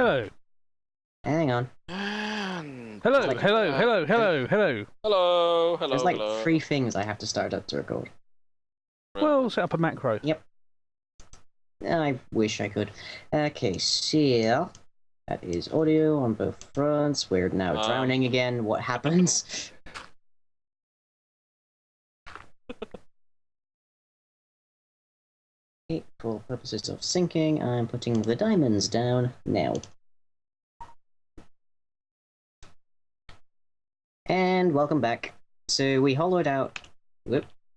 Hello. Hang on. Hello, Like- hello. There's like 3 things I have to start up to record. Well, set up a macro. Yep. I wish I could. Okay, so that is audio on both fronts. We're now drowning again. What happens? Okay, for purposes of syncing, I'm putting the diamonds down now. And welcome back. So we hollowed out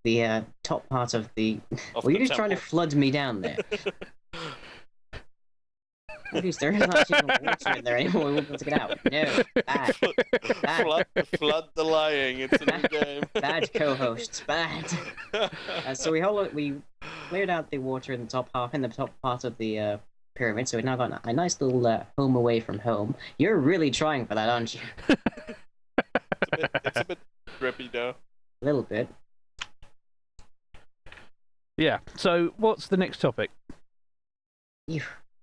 the top part of the... Were you just trying to flood me down there? At least there isn't actually water in there anymore. We won't be able to get out. No. Bad. Flood the lying. It's a new game. Bad co-hosts. Bad. So we cleared out the water in the top part of the pyramid. So we've now got a nice little home away from home. You're really trying for that, aren't you? It's a bit drippy though. A little bit. Yeah. So, what's the next topic?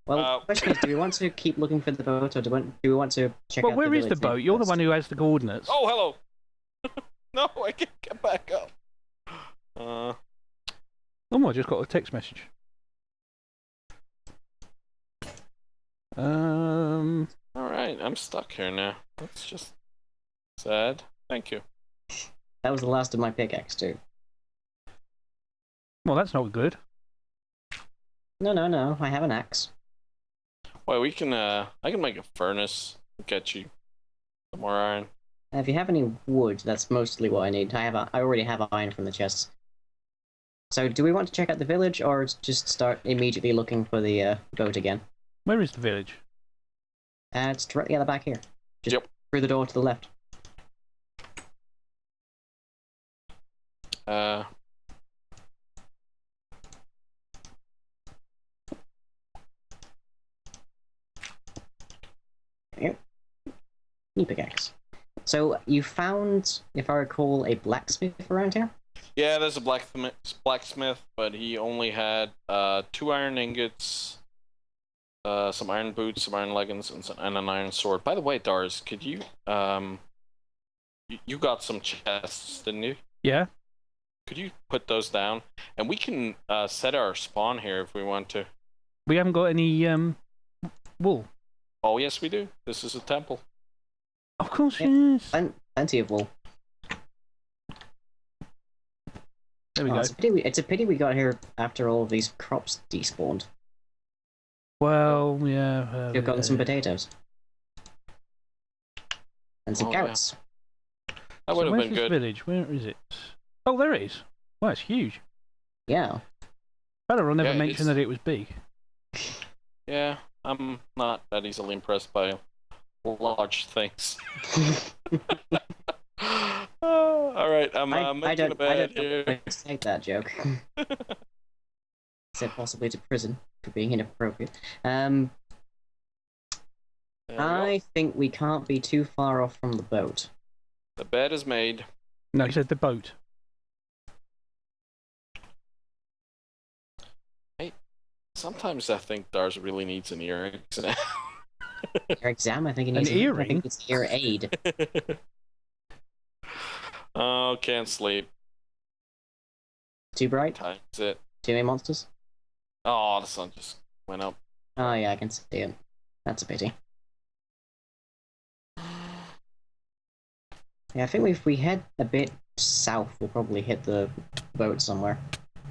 Well, the question is, do we want to keep looking for the boat, or do we want to check out the village? Well, where is the boat? You're the one who has the coordinates. Oh, hello. No, I can't get back up. Oh, I just got a text message. All right, I'm stuck here now. That's just sad. Thank you. That was the last of my pickaxe too. Well, that's not good. No. I have an axe. Well, we can. I can make a furnace. Get you some more iron. If you have any wood, that's mostly what I need. I already have iron from the chests. So, do we want to check out the village, or just start immediately looking for the boat again? Where is the village? It's directly at the back here. Just through the door to the left. Yep. New pickaxe. So you found, if I recall, a blacksmith around here? Yeah, there's a blacksmith, but he only had 2 iron ingots, some iron boots, some iron leggings, and an iron sword. By the way, Darzzr, could you you got some chests, didn't you? Yeah. Could you put those down? And we can set our spawn here if we want to. We haven't got any wool. Oh, yes, we do. This is a temple. Of course, yes. Plenty of wool. There we go. It's a pity we got here after all of these crops despawned. Well, yeah. You've gotten some potatoes. And some carrots. That would have been good. Village? Where is it? Oh, there it is. Well, it's huge. Yeah. Fallaron never mentioned that it was big. Yeah, I'm not that easily impressed by large things. All right, I'm making a bed here. I don't take that joke. Said possibly to prison for being inappropriate. I think we can't be too far off from the boat. The bed is made. No, he said the boat. Hey, sometimes I think Darzzr really needs an ear exam. Ear exam? I think he needs an earring. I think it's ear aid. Oh, can't sleep. Too bright? Time's it. Too many monsters? Oh, the sun just went up. Oh yeah, I can see it. That's a pity. Yeah, I think if we head a bit south, we'll probably hit the boat somewhere.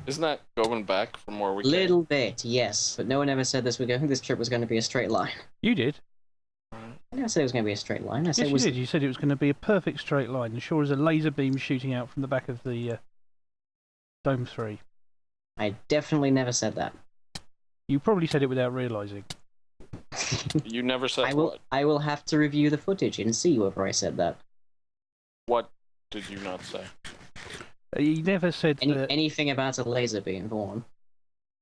Isn't that going back from where we Little bit, yes. But no one ever said this trip was going to be a straight line. You did. I never said it was going to be a straight line. I said Yes, you did. You said it was going to be a perfect straight line, and sure as a laser beam shooting out from the back of the Dome 3. I definitely never said that. You probably said it without realising. You never said I will have to review the footage and see whether I said that. What did you not say? He never said anything about a laser beam. Go on.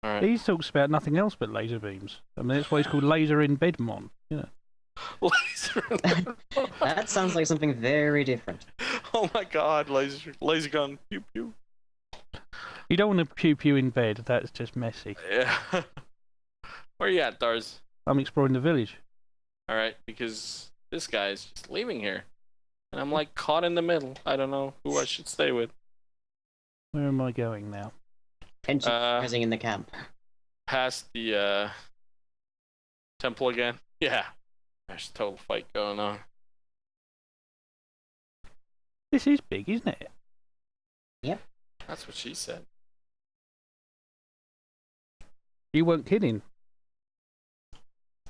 All right. He talks about nothing else but laser beams. I mean, that's why it's called laser in bedmon. You know. Laser. That sounds like something very different. Oh my God! Laser gun. Pew pew. You don't want to pew pew in bed. That's just messy. Yeah. Where you at, Darzzr? I'm exploring the village. because this guy is just leaving here. And I'm like caught in the middle. I don't know who I should stay with. Where am I going now? Tension rising in the camp. Past the temple again. Yeah. There's a total fight going on. This is big, isn't it? Yep. That's what she said. You weren't kidding.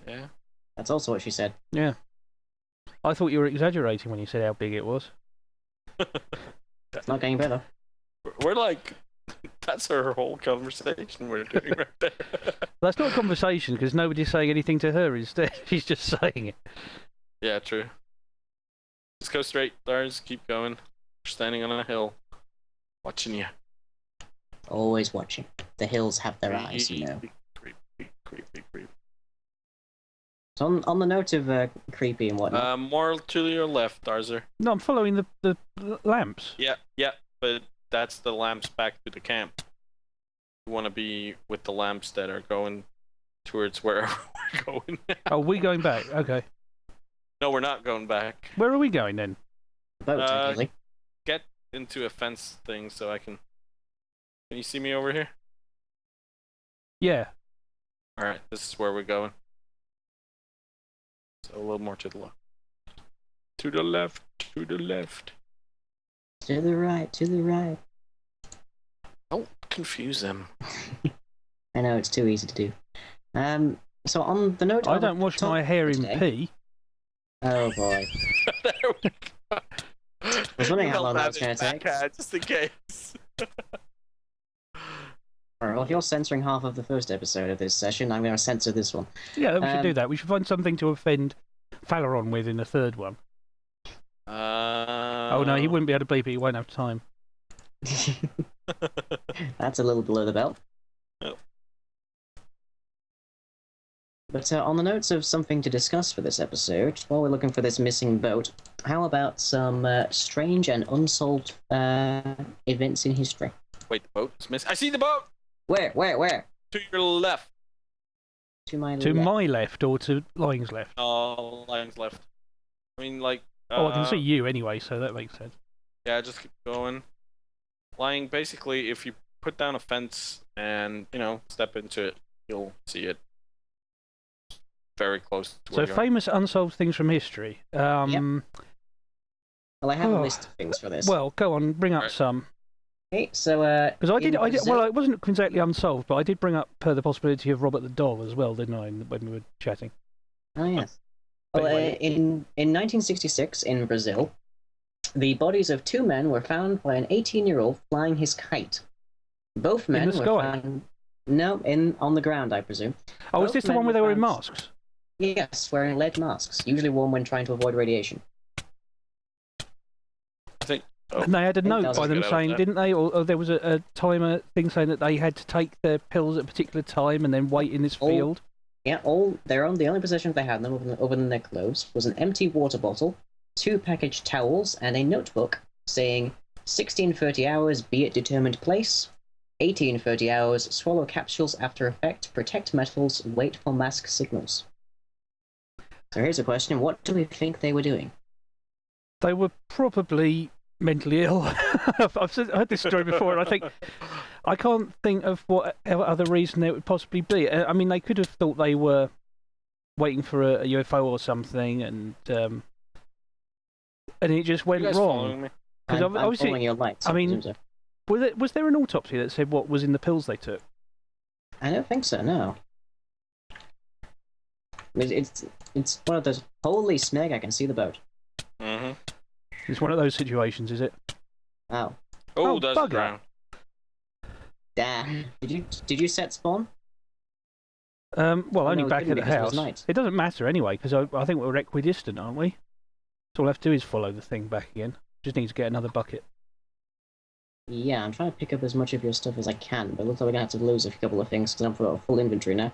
Yeah. That's also what she said. Yeah. I thought you were exaggerating when you said how big it was. It's not getting better. We're like, that's her whole conversation we're doing right there. That's not a conversation because nobody's saying anything to her instead. She's just saying it. Yeah, true. Just go straight, Darzzr. Keep going. We're standing on a hill. Watching you. Always watching. The hills have their eyes, you know. Creepy. So on the note of creepy and whatnot. More to your left, Darzzr. No, I'm following the lamps. Yeah, but that's the lamps back to the camp. You want to be with the lamps that are going towards where we're going now. Oh, we're going back. Okay. No, we're not going back. Where are we going then? Boat, technically. Get into a fence thing so I can... Can you see me over here? Yeah. Alright, this is where we're going. So a little more to the left. To the left, to the left. To the right, to the right. Don't confuse them. I know, it's too easy to do. So on the note I of don't wash my hair in today- pee. Oh boy. There we go. I was wondering how long that was going to take. Just in case. Alright, well, if you're censoring half of the first episode of this session, I'm going to censor this one. Yeah, we should do that. We should find something to offend Fallaron with in the third one. Oh no, he wouldn't be able to bleep it. He won't have time. That's a little below the belt. Oh. But on the notes of something to discuss for this episode, while we're looking for this missing boat, how about some strange and unsolved events in history? Wait, the boat's missing. I see the boat! Where? To your left. To my To left. my left or to Lying's left? Oh, line's left. I mean, like... Oh, I can see you anyway, so that makes sense. Yeah, just keep going. Lying, basically, if you put down a fence and, you know, step into it, you'll see it. Very close to So where you are. famous unsolved things from history. Well, I have a Oh. list of things for this. Well, go on, bring up Right. some. Okay, so Because I did. Brazil- Well, it wasn't exactly unsolved, but I did bring up the possibility of Robert the Doll as well, didn't I? When we were chatting. Oh yes. But Well, anyway. in 1966 in Brazil, the bodies of two men were found by an 18-year-old flying his kite. Both men the were sky? found. No, on the ground, I presume. Oh, is Both this the men one where they were in found- masks? Yes, wearing lead masks, usually worn when trying to avoid radiation. I think... Oh, And they had a think note that was by them good, saying, that. didn't they? Or there was a timer thing saying that they had to take their pills at a particular time and then wait in this Oh. field. Yeah, the only possession they had them other than their clothes was an empty water bottle, 2 packaged towels, and a notebook saying 1630 hours, be at determined place. 1830 hours, swallow capsules after effect, protect metals, wait for mask signals. So here's a question: what do we think they were doing? They were probably mentally ill. I've heard this story before, and I can't think of what other reason there would possibly be. I mean, they could have thought they were waiting for a UFO or something, and it just you went guys wrong. following me? Because I'm obviously, following your lights. I mean- presume so. was there an autopsy that said what was in the pills they took? I don't think so. No. It's one of those. Holy smeg! I can see the boat. Mm-hmm. It's one of those situations, is it? Wow. Oh, Oh, that's bugger. drown. Damn. Did you set spawn? Well, Oh, only no, it back at didn't the because it was house. night. It doesn't matter anyway, because I think we're equidistant, aren't we? So all I have to do is follow the thing back again. Just need to get another bucket. Yeah, I'm trying to pick up as much of your stuff as I can, but it looks like we're gonna have to lose a couple of things because I've got a full inventory now.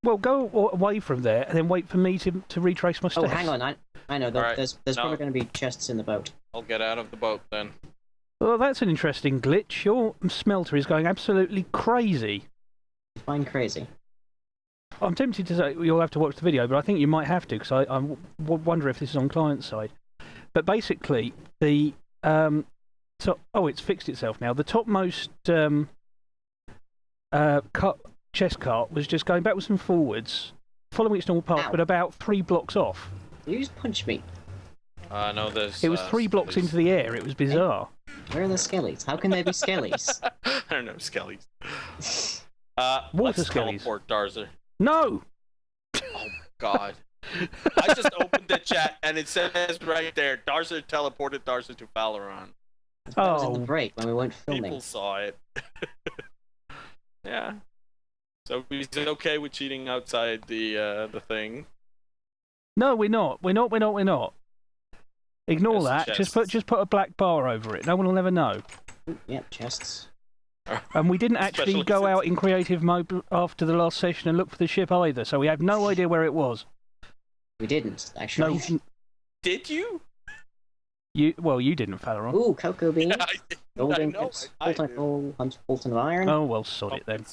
Well, go away from there and then wait for me to retrace my Oh, steps. hang on, I know. Alright, There's no. probably going to be chests in the boat. I'll get out of the boat then. Well, that's an interesting glitch. Your smelter is going absolutely crazy. Fine, crazy. I'm tempted to say you'll have to watch the video, but I think you might have to because I wonder if this is on client side. But basically, the it's fixed itself now. The topmost chest cart was just going backwards and forwards, following its normal path, Ow. but about 3 blocks off. You just punched me. No, there's. It was 3 blocks into the air. It was bizarre. Where are the skellies? How can there be skellies? I don't know, skellies. Water Let's skellies. teleport Darzzr. No! Oh my god. I just opened the chat and it says right there, Darzzr teleported Darzzr to Fallaron. That was in the break when we weren't filming. People saw it. Yeah. So is it okay with cheating outside the thing? No, we're not. We're not. Ignore Yes, that. chests. Just put a black bar over it. No one will ever know. Ooh, yep, chests. And we didn't actually Especially go out since- in creative mode after the last session and look for the ship either, so we have no idea where it was. We didn't, actually. No, Did you? you didn't, Fallaron. Ooh, cocoa beans. I did. Golden know, pips. I Full-time do. full, Fulton of iron. Oh well, sod it then.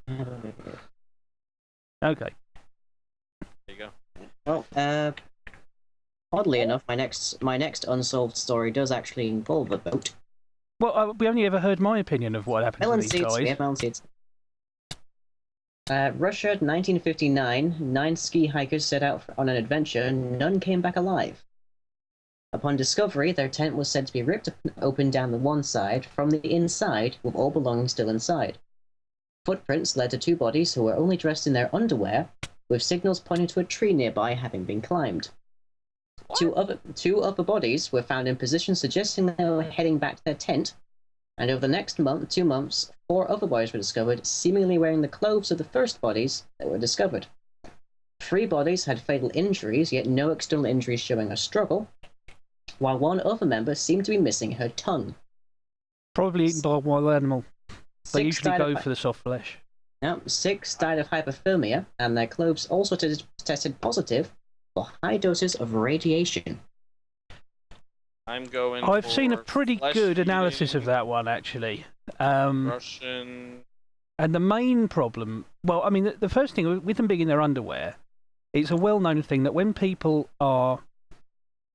There Okay. you go. Well, oddly enough, my next unsolved story does actually involve a boat. Well, we only ever heard my opinion of what happened Melon to these seeds. We guys. have melon seeds. Russia, 1959. 9 ski hikers set out on an adventure. None came back alive. Upon discovery, their tent was said to be ripped open down the one side from the inside, with all belongings still inside. Footprints led to 2 bodies who were only dressed in their underwear, with signals pointing to a tree nearby having been climbed. What? Two other bodies were found in positions suggesting they were heading back to their tent, and over the next 2 months, 4 other bodies were discovered, seemingly wearing the clothes of the first bodies that were discovered. 3 bodies had fatal injuries, yet no external injuries showing a struggle, while 1 other member seemed to be missing her tongue. Probably eaten by a wild animal. They 6 usually died go of, for the soft flesh. 6 died of hypothermia, and their clothes also tested positive for high doses of radiation. I'm going. I've seen a for pretty flesh good analysis of eating that one, actually. Russian. And the main problem, well, I mean, the first thing, with them being in their underwear, it's a well-known thing that when people are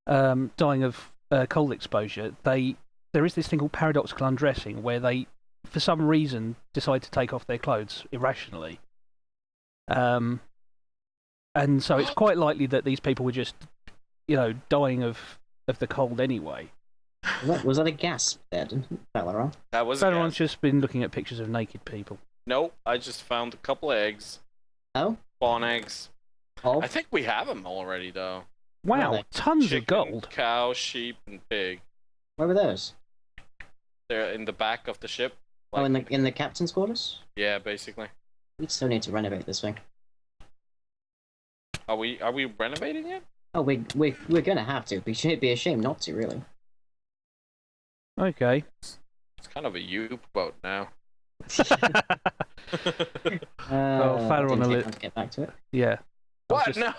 dying of cold exposure, there is this thing called paradoxical undressing, where they, for some reason, decide to take off their clothes irrationally. And so it's quite likely that these people were just, dying of the cold anyway. Was that a gasp there, Fallaron? That was. a Everyone's guess. just been looking at pictures of naked people. Nope. I just found a couple eggs. Oh? Spawn eggs. Oh? I think we have them already, though. Wow, Really? tons Chicken, of gold. Cow, sheep, and pig. Where were those? They're in the back of the ship. Oh, in the captain's quarters? Yeah, basically. We still need to renovate this thing. Are we renovating it? Oh, we're gonna have to. We should be ashamed not to, really. Okay. It's kind of a U-boat now. Fallaron didn't a take lit- time to get back to it. Yeah. I was What? just- No.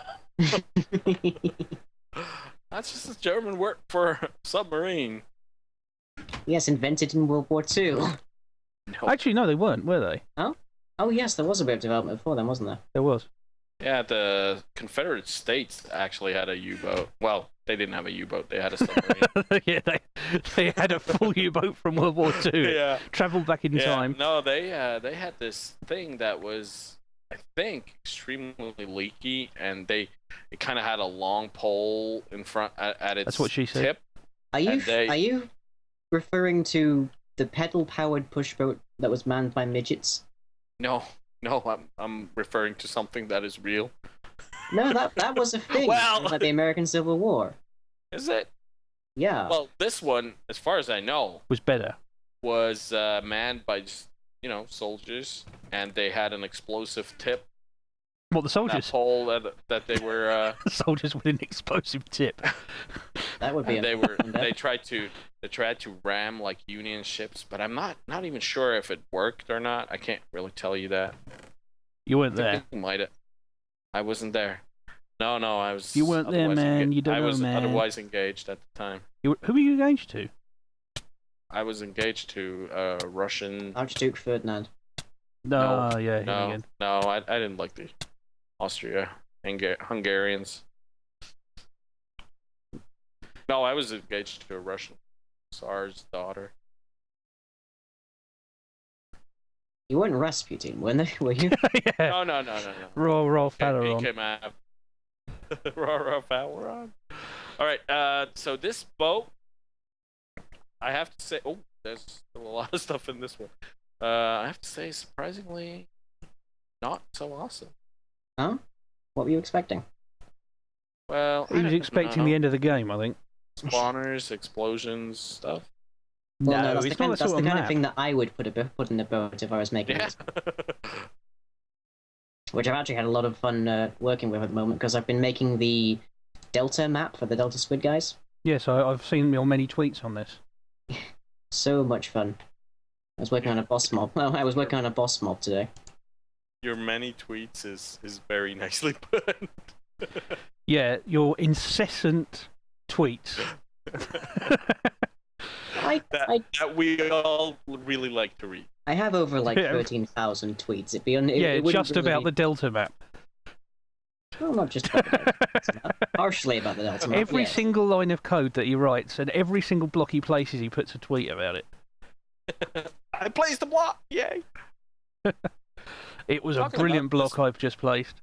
That's just a German word for submarine. Yes, invented in World War II. No. Actually, no, they weren't, were they? Oh yes, there was a bit of development before then, wasn't there? There was. Yeah, the Confederate States actually had a U-boat. Well, they didn't have a U-boat. They had a submarine. Yeah, they had a full U-boat from World War II. Yeah. Travelled back in time. No, they had this thing that was, I think, extremely leaky, and it kind of had a long pole in front at its That's what she said. tip. Are you And they- are you referring to the pedal-powered pushboat that was manned by midgets? No, I'm referring to something that is real. No, that was a thing. Well- Like the American Civil War. Is it? Yeah. Well, this one, as far as I know, Was better. was manned by just, soldiers, and they had an explosive tip. What, the That soldiers? pole that they were. The soldiers with an explosive tip. that would be. And a they tried to ram like Union ships, but I'm not even sure if it worked or not. I can't really tell you that. You weren't I there. think it might have. I wasn't there. No, I was. You weren't there, otherwise man. You don't I know, was man. otherwise engaged at the time. Who were you engaged to? I was engaged to Russian. Archduke Ferdinand. No, yeah, him no, again. no. I didn't like the Austria Hungarians. No, I was engaged to a Russian Tsar's daughter. You weren't Rasputin, were you? Yeah. No. Raw He Fallaron. came out. Raw Fallaron. All right. So this boat, I have to say, there's still a lot of stuff in this one. I have to say, surprisingly, not so awesome. Huh? What were you expecting? Well, He was expecting the end of the game, I think. Spawners, explosions, stuff. Well, No, that's it's the kind, not the that's sort the of kind of map. thing that I would put in a boat if I was making Yeah. this. Which I've actually had a lot of fun working with at the moment because I've been making the Delta map for the Delta Squid guys. Yes, I've seen your many tweets on this. So much fun. I was working on a boss mob. Well, I was working on a boss mob today. Your many tweets is very nicely put. Yeah, your incessant tweets. That we all really like to read. I have over like Yeah. 13,000 tweets. It Yeah, wouldn't just really about be... the Delta map. Well, not just about the Delta map. Partially about the Delta map. Every yes. single line of code that he writes and every single block he places, he puts a tweet about it. I placed the block! Yay! It was Talking a brilliant about this- block I've just placed.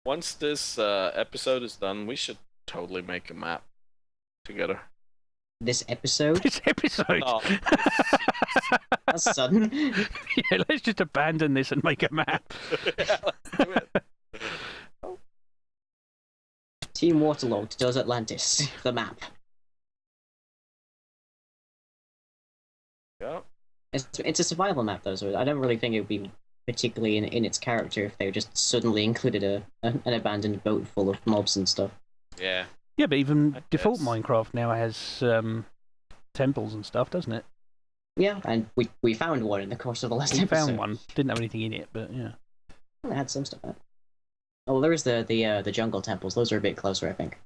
Once this episode is done, we should totally make a map together. This episode? This episode. No, That's sudden. Yeah, let's just abandon this and make a map. yeah, let's do it. Team Waterlogged does Atlantis. The map. Yeah. It's a survival map though, so I don't really think it would be particularly in its character if they just suddenly included an abandoned boat full of mobs and stuff. Yeah. Yeah, but even I default guess. Minecraft now has temples and stuff, doesn't it? Yeah, and we found one in the course of the last We episode. found one. Didn't have anything in it, but yeah. It had some stuff. Oh, there is the jungle temples. Those are a bit closer, I think.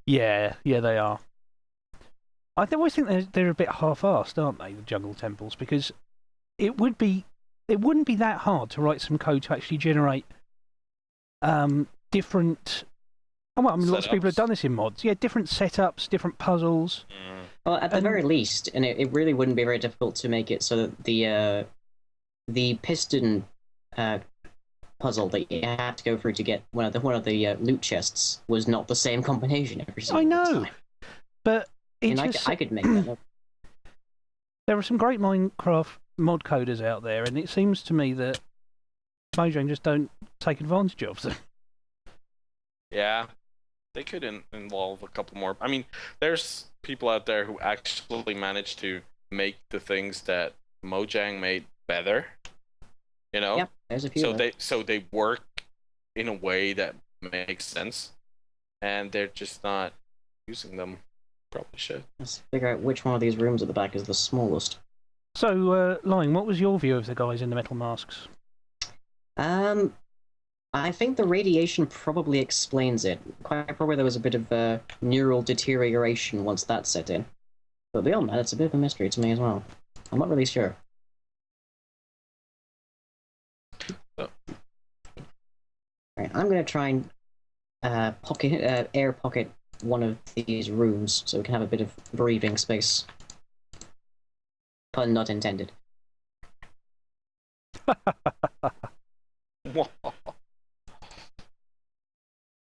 Yeah, they are. I always think they're a bit half-assed, aren't they, the jungle temples? Because it wouldn't be that hard to write some code to actually generate different. Oh, well, I mean, lots of people have Setups. done this in mods. Yeah, different setups, different puzzles. Well, at the And- very least, and it really wouldn't be very difficult to make it so that the piston puzzle that you had to go through to get one of the loot chests was not the same combination every single I know, time. but I it mean, just, I could make that up. there are some great Minecraft mod coders out there, and it seems to me that Mojang just don't take advantage of them. Yeah. They could involve a couple more. I mean, there's people out there who actually manage to make the things that Mojang made better. You know? Yep, there's a few. So of them. they work in a way that makes sense, and they're just not using them. Probably should. Let's figure out which one of these rooms at the back is the smallest. So, Lying, what was your view of the guys in the metal masks? I think the radiation probably explains it. Quite probably there was a bit of neural deterioration once that set in. But beyond that, it's a bit of a mystery to me as well. I'm not really sure. Oh. Right, I'm gonna try and air pocket one of these rooms so we can have a bit of breathing space. Pun not intended.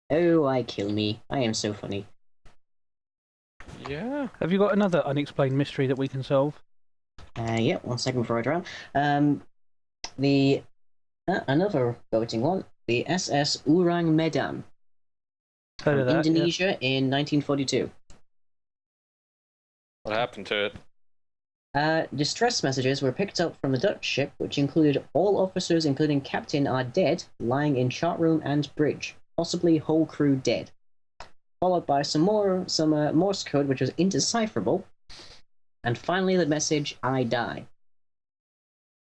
Oh, I kill me. I am so funny. Yeah. Have you got another unexplained mystery that we can solve? Yeah, 1 second before I drown. Another boating one. The SS Urang Medan Heard of from that? yeah. Indonesia in 1942. What happened to it? Distress messages were picked up from the Dutch ship, which included all officers, including captain, are dead, lying in chart room and bridge, possibly whole crew dead. Followed by some Morse code, which was indecipherable, and finally the message, I die.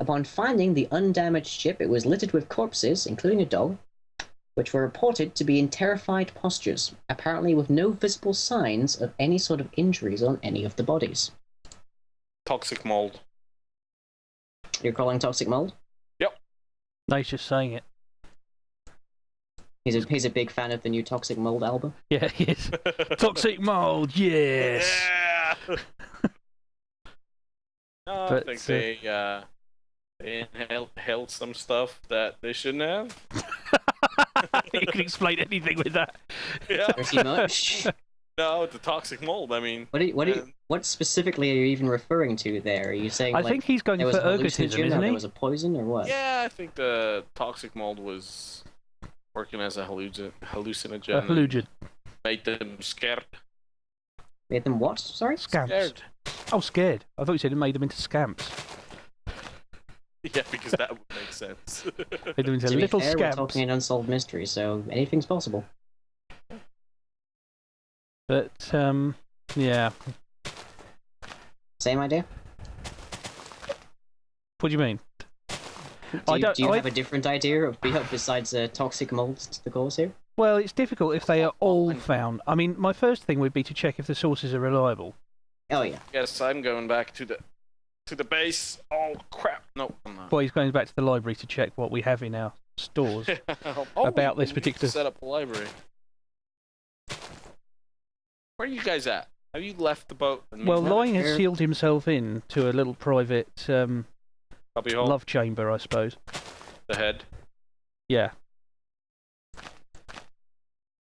Upon finding the undamaged ship, it was littered with corpses, including a dog, which were reported to be in terrified postures, apparently with no visible signs of any sort of injuries on any of the bodies. Toxic mold. You're calling toxic mold? Yep. No, he's just saying it. He's a big fan of the new Toxic Mold album. Yeah, he is. Toxic mold, yes. Yeah. No, But, I think they inhaled some stuff that they shouldn't have. You can explain anything with that. Yeah. Pretty much. No, the toxic mold. I mean, What specifically are you even referring to there? Are you saying I like, think he's going there for was a ergotism, hallucinogen, or isn't there he? was a poison, or what? yeah, I think the toxic mold was working as a hallucinogen. A hallucin. Made them scared. Made them what? Sorry? Scamps. Scared. Oh, scared. I thought you said it made them into scamps. Yeah, because that would make sense. Made them into To be little fair, we're scamps. talking an unsolved mystery, so anything's possible. But, yeah. Same idea? What do you mean? Do you have a different idea of besides toxic mold to the cause here? Well, it's difficult if they are all found. I mean, my first thing would be to check if the sources are reliable. Oh yeah. Yes, I'm going back to the base. Oh crap! No, I'm not. Well, he's going back to the library to check what we have in our stores. About this we particular- set up a library. Where are you guys at? Have you left the boat? And Well, moved Lying here. has sealed himself in to a little private cubby hole? love chamber, I suppose. The head. Yeah.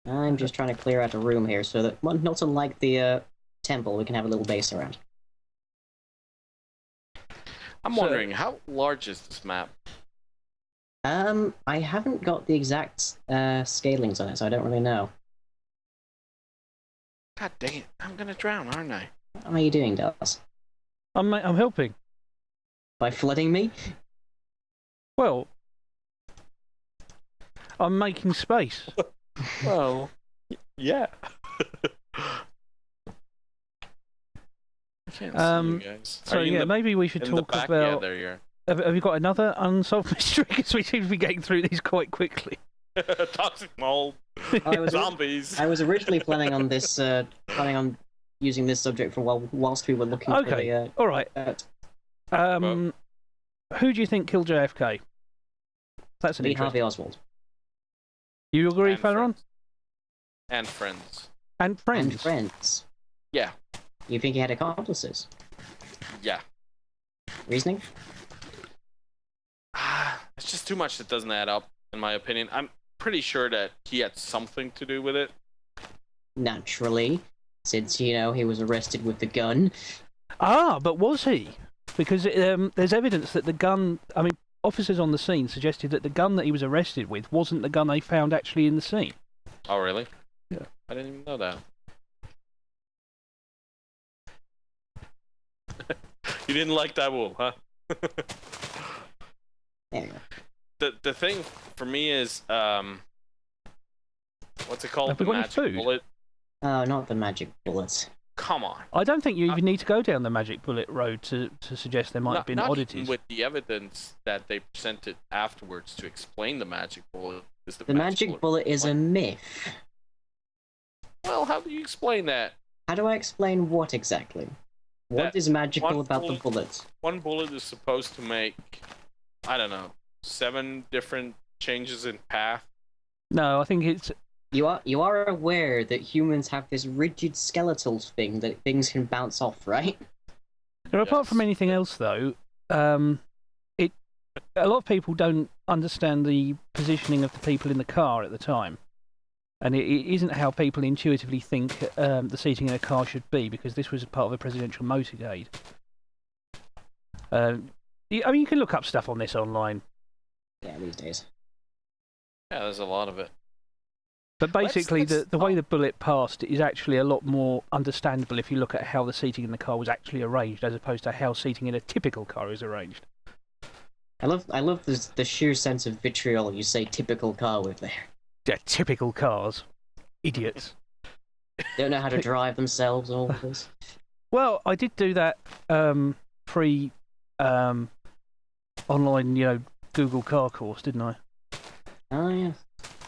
I'm just trying to clear out a room here so that, well, not unlike the temple, we can have a little base around. I'm So- wondering how large is this map? I haven't got the exact scalings on it, so I don't really know. God dang it! I'm gonna drown, aren't I? What are you doing, Darzzr? I'm helping. By flooding me? Well, I'm making space. Well, yeah. I can't see you guys. So Are you yeah, in the, maybe we should in the talk back? Yeah, about. there you Have you got another unsolved mystery? Because we seem to be getting through these quite quickly. are. Toxic mold. I was, Zombies. I was originally planning on this, planning on using this subject for whilst we were looking for Okay, the. all right. Who do you think killed JFK? That's an Lee interesting. Harvey Oswald. You agree, And Fallaron? And friends. And friends. And friends. Yeah. You think he had accomplices? Yeah. Reasoning? It's just too much that doesn't add up, in my opinion. I'm pretty sure that he had something to do with it. Naturally. Since, he was arrested with the gun. Ah, but was he? Because there's evidence that the gun. I mean, officers on the scene suggested that the gun that he was arrested with wasn't the gun they found actually in the scene. Oh, really? Yeah. I didn't even know that. You didn't like that wool, huh? There you go. The thing for me is what's it called? Have we got any Magic food? bullet. Oh, not the magic bullets. Come on. I don't think you even need to go down the magic bullet road to suggest there might have been not oddities. even with the evidence that they presented afterwards to explain the magic bullet. Is The magic bullet is a myth. Well, how do you explain that? How do I explain what exactly? What That is magical one about the bullet- bullet? One bullet is supposed to make, I don't know, 7 different changes in path. No, I think it's. You are aware that humans have this rigid skeletal thing that things can bounce off, right? Now, apart Yes. from anything else, though, a lot of people don't understand the positioning of the people in the car at the time, and it isn't how people intuitively think the seating in a car should be, because this was part of a presidential motorcade. I mean, you can look up stuff on this online, Yeah, these days. Yeah, there's a lot of it. but basically, let's- the way the bullet passed is actually a lot more understandable if you look at how the seating in the car was actually arranged, as opposed to how seating in a typical car is arranged. I love the sheer sense of vitriol you say typical car with there. Yeah, typical cars, idiots. Don't know how to drive themselves, all of this. Well, I did do that pre online, Google car course, didn't I? Oh, yeah.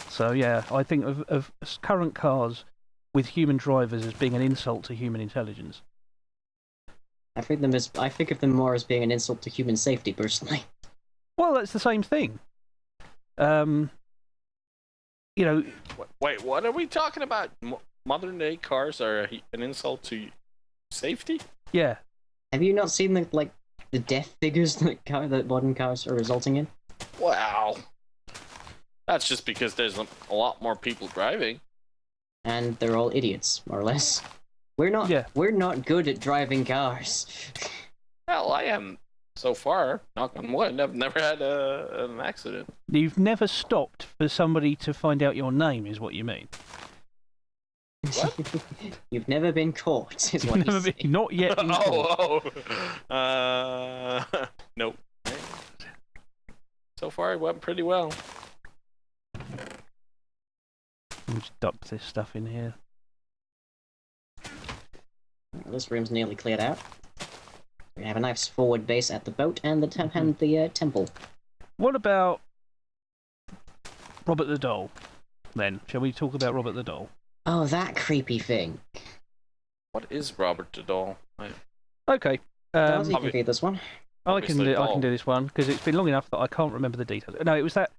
So yeah, I think of current cars with human drivers as being an insult to human intelligence. I think of them more as being an insult to human safety, personally. Well, that's the same thing. You know, Wait, what are we talking about? Modern day cars are an insult to safety? yeah. Have you not seen the death figures that modern cars are resulting in? Wow. That's just because there's a lot more people driving. And they're all idiots, more or less. We're not good at driving cars. Hell, I am so far. Knock on wood. I've never had an accident. You've never stopped for somebody to find out your name, is what you mean. What? You've never been caught, is what you say. Not yet. Been caught. Nope. So far, it went pretty well. We'll just dump this stuff in here. This room's nearly cleared out. We have a nice forward base at the boat and the temple. What about Robert the Doll, then? Shall we talk about Robert the Doll? Oh, that creepy thing. What is Robert the Doll? Okay. Darzzr, you can do this one. I can do this one, because it's been long enough that I can't remember the details. No, it was that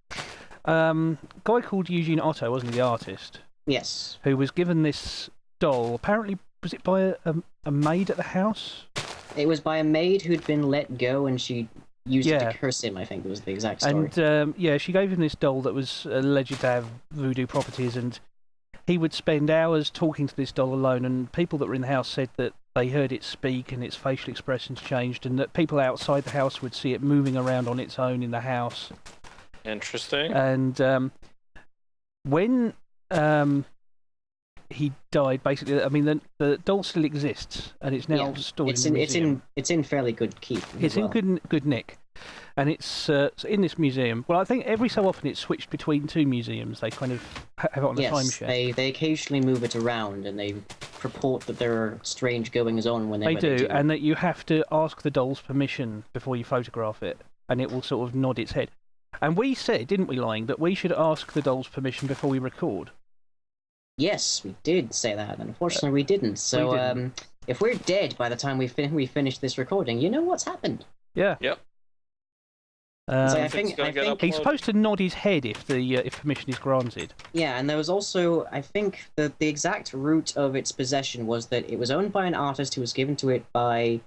guy called Eugene Otto, wasn't he, the artist? Yes. Who was given this doll, apparently, was it by a maid at the house? It was by a maid who'd been let go, and she used it to curse him, I think was the exact story. And, she gave him this doll that was alleged to have voodoo properties, and he would spend hours talking to this doll alone, and people that were in the house said that they heard it speak and its facial expressions changed, and that people outside the house would see it moving around on its own in the house. Interesting. And when he died, basically, I mean, the doll still exists, and it's now stored in the museum. It's in fairly good keep. It's in good nick, and it's in this museum. Well, I think every so often it's switched between two museums. They kind of have it on a timeshare. They occasionally move it around, and they purport that there are strange goings on when they do, and that you have to ask the doll's permission before you photograph it, and it will sort of nod its head. And we said, didn't we, Lying, that we should ask the doll's permission before we record? Yes, we did say that. Unfortunately, we didn't. So, if we're dead by the time we finish this recording, you know what's happened. Yeah. Yep. So I think he's supposed to nod his head if permission is granted. Yeah, and there was also, I think, the exact root of its possession was that it was owned by an artist who was given to it by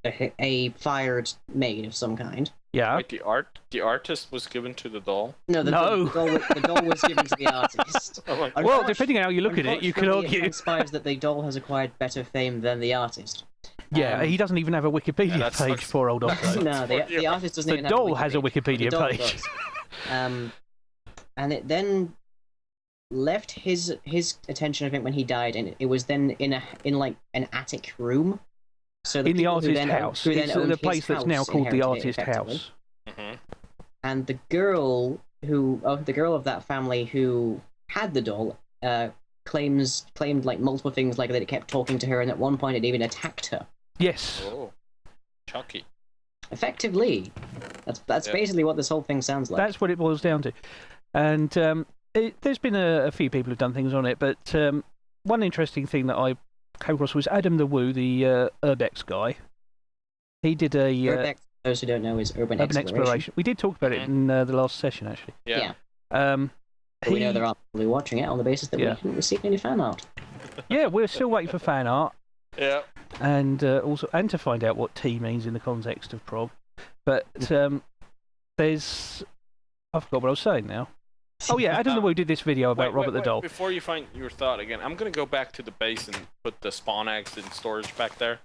a fired maid of some kind. Yeah. Wait, the artist was given to the doll? No, the doll was given to the artist. Well, depending on how you look at it, you could argue. It transpires that the doll has acquired better fame than the artist. Yeah, he doesn't even have a Wikipedia page, poor old Otto. No, the artist doesn't even have a Wikipedia page. The doll has a Wikipedia page. And it then left his attention, I think, when he died, and it was then in an attic room. So in the artist house. It's the place that's now called the artist house. Mm-hmm. And the girl of that family who had the doll claimed like multiple things, like that it kept talking to her, and at one point it even attacked her. Yes. Oh, Chucky. Effectively, that's basically what this whole thing sounds like. That's what it boils down to. And there's been a few people who've done things on it, but one interesting thing that I came across was Adam the Woo, the Urbex guy. He did a Urbex, for those who don't know, is urban exploration. We did talk about it in the last session, actually. Yeah. We know there are people watching it on the basis that we haven't received any fan art. Yeah, we're still waiting for fan art. Yeah. And also to find out what T means in the context of prog. But there's... I forgot what I was saying now. Oh yeah, Adam the Woo did this video about Robert the Doll. Before you find your thought again, I'm going to go back to the base and put the spawn eggs in storage back there.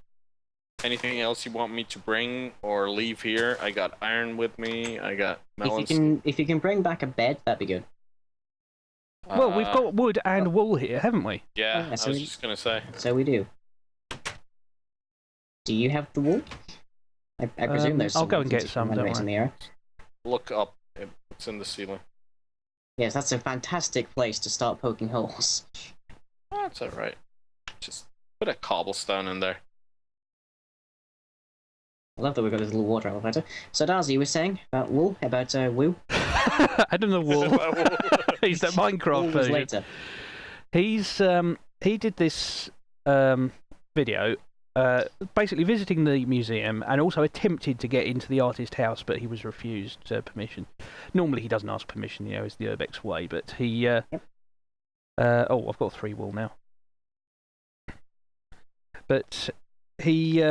Anything else you want me to bring or leave here? I got iron with me, I got melons. If you can bring back a bed, that'd be good. Well, we've got wood and wool here, haven't we? Yeah, I was just going to say. So we do. Do you have the wool? I presume there's some. I'll go and get some, don't worry. Look up. It's in the ceiling. Yes, that's a fantastic place to start poking holes. That's alright. Just put a cobblestone in there. I love that we've got this little water elevator. So, Darzzr, you were saying about wool? About Woo? Adam the Wool. He's that Minecraft version. Later. He did this video basically visiting the museum and also attempted to get into the artist house, but he was refused permission. Normally he doesn't ask permission, it's the Urbex way, but he... oh, I've got 3 wool now. But he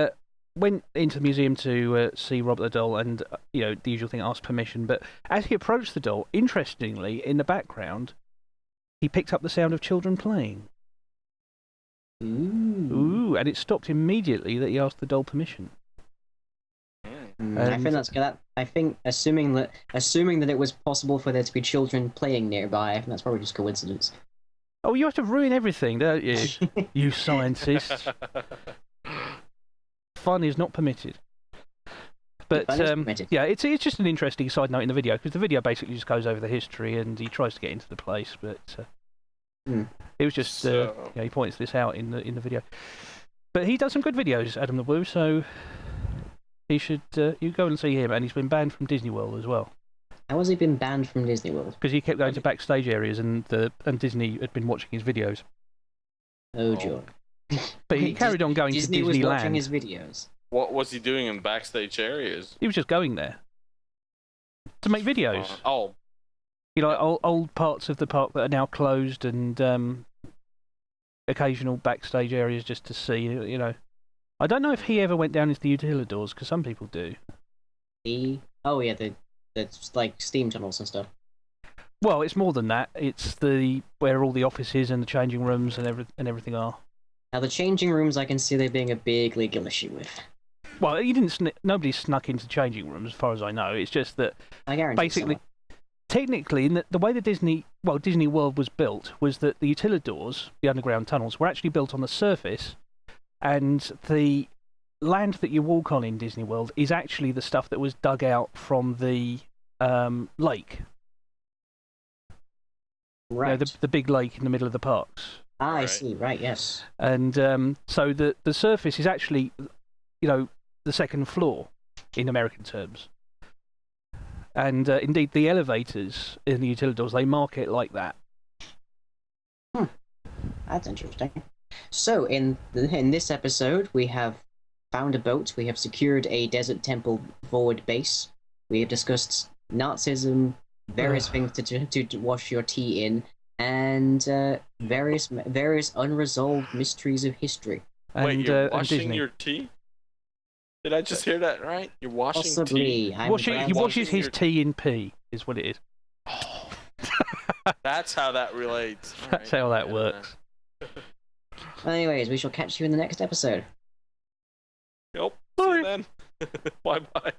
went into the museum to see Robert the doll and, the usual thing, asked permission, but as he approached the doll, interestingly, in the background, he picked up the sound of children playing. Ooh, and it stopped immediately that he asked the doll permission. I think that's good. I think assuming that it was possible for there to be children playing nearby, I think that's probably just coincidence. Oh, you have to ruin everything, don't you? You scientists. Fun is not permitted. But yeah, it's just an interesting side note in the video, because the video basically just goes over the history and he tries to get into the place, but it was just he points this out in the video. But he does some good videos, Adam the Woo, so he should you go and see him, and he's been banned from Disney World as well. How has he been banned from Disney World? Because he kept going to backstage areas, and Disney had been watching his videos. Oh, joy. But he carried on going to Disneyland. Disney was watching his videos. What was he doing in backstage areas? He was just going there to make videos. Old parts of the park that are now closed, and occasional backstage areas just to see. I don't know if he ever went down into the utilidors, because some people do. The like steam tunnels and stuff. Well, it's more than that. It's where all the offices and the changing rooms and everything are. Now, the changing rooms, I can see there being a big legal issue with. Well, nobody snuck into changing rooms, as far as I know. It's just that I guarantee basically, technically, the way the Disney World was built was that the utilidors, the underground tunnels, were actually built on the surface, and the land that you walk on in Disney World is actually the stuff that was dug out from the lake. Right. The big lake in the middle of the parks. I see. Right. Yes. And so the surface is actually, the second floor in American terms. And indeed, the elevators in the utilidors, they mark it like that. That's interesting. So in this episode, we have found a boat. We have secured a desert temple forward base. We have discussed Nazism, various things to wash your tea in, and various unresolved mysteries of history. Wait, you're washing Disney. your tea? Did I just hear that right? You're washing Possibly. tea? He washes his tea in pee, is what it is. Oh. That's how that relates. That's how that works. Anyways, we shall catch you in the next episode. Yep. See you then. Bye-bye.